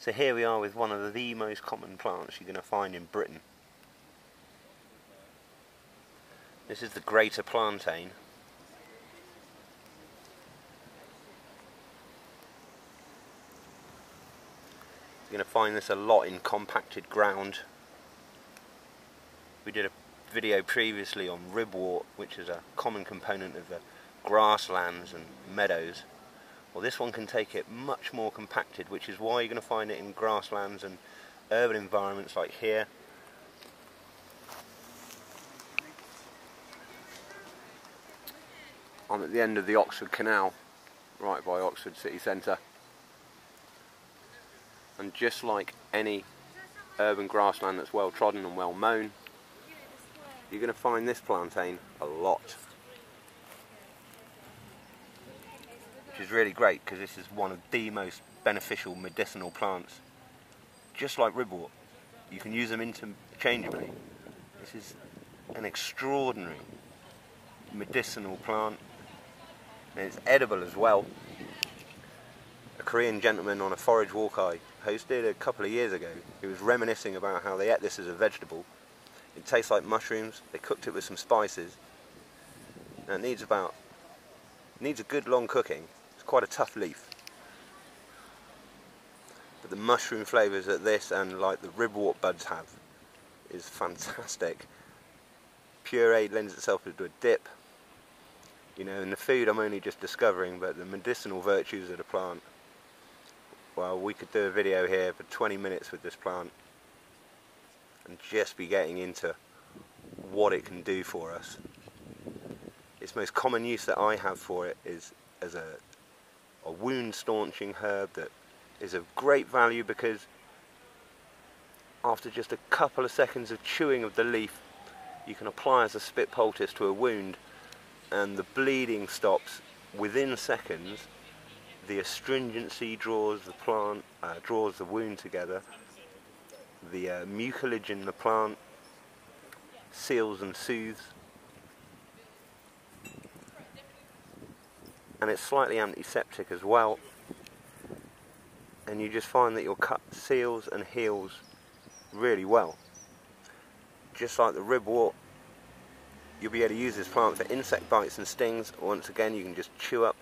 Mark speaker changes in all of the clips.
Speaker 1: So here we are with one of the most common plants you're going to find in Britain. This is the greater plantain. You're going to find this a lot in compacted ground. We did a video previously on ribwort, which is a common component of the grasslands and meadows. Well, this one can take it much more compacted, which is why you're going to find it in grasslands and urban environments like here. I'm at the end of the Oxford Canal, right by Oxford city centre. And just like any urban grassland that's well trodden and well mown, you're going to find this plantain a lot. Which is really great because this is one of the most beneficial medicinal plants. Just like ribwort, you can use them interchangeably. This is an extraordinary medicinal plant, and it's edible as well. A Korean gentleman on a forage walk I hosted a couple of years ago, he was reminiscing about how they ate this as a vegetable. It tastes like mushrooms. They cooked it with some spices, and it needs a good long cooking. It's quite a tough leaf, but the mushroom flavours that this and like the ribwort buds have is fantastic. Pureed lends itself to a dip, you know, and the food I'm only just discovering, but the medicinal virtues of the plant, well, we could do a video here for 20 minutes with this plant and just be getting into what it can do for us. Its most common use that I have for it is as a wound staunching herb that is of great value, because after just a couple of seconds of chewing of the leaf, you can apply as a spit poultice to a wound and the bleeding stops within seconds. The astringency draws the plant, draws the wound together. The mucilage in the plant seals and soothes, and it's slightly antiseptic as well, and you just find that your cut seals and heals really well. Just like the ribwort, you'll be able to use this plant for insect bites and stings. Once again, you can just chew up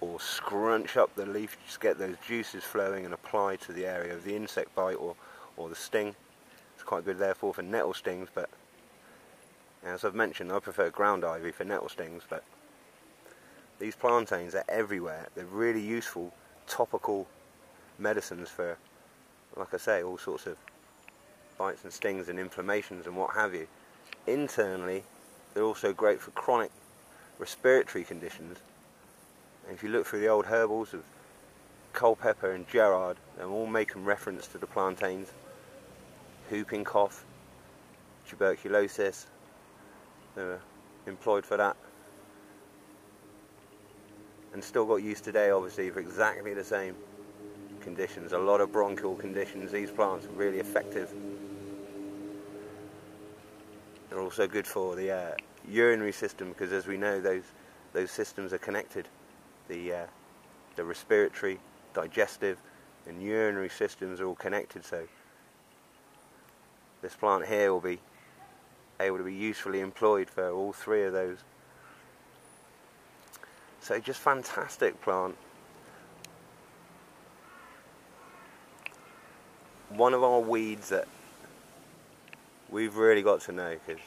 Speaker 1: or scrunch up the leaf, just get those juices flowing and apply to the area of the insect bite or the sting. It's quite good therefore for nettle stings, but as I've mentioned, I prefer ground ivy for nettle stings, but these plantains are everywhere. They're really useful topical medicines for, like I say, all sorts of bites and stings and inflammations and what have you. Internally, they're also great for chronic respiratory conditions. And if you look through the old herbals of Culpeper and Gerard, they're all making reference to the plantains. Whooping cough, tuberculosis, they were employed for that. And still got used today, obviously, for exactly the same conditions. A lot of bronchial conditions. These plants are really effective. They're also good for the urinary system, because as we know, those systems are connected. The respiratory, digestive and urinary systems are all connected, so this plant here will be able to be usefully employed for all three of those. So just fantastic plant. One of our weeds that we've really got to know, because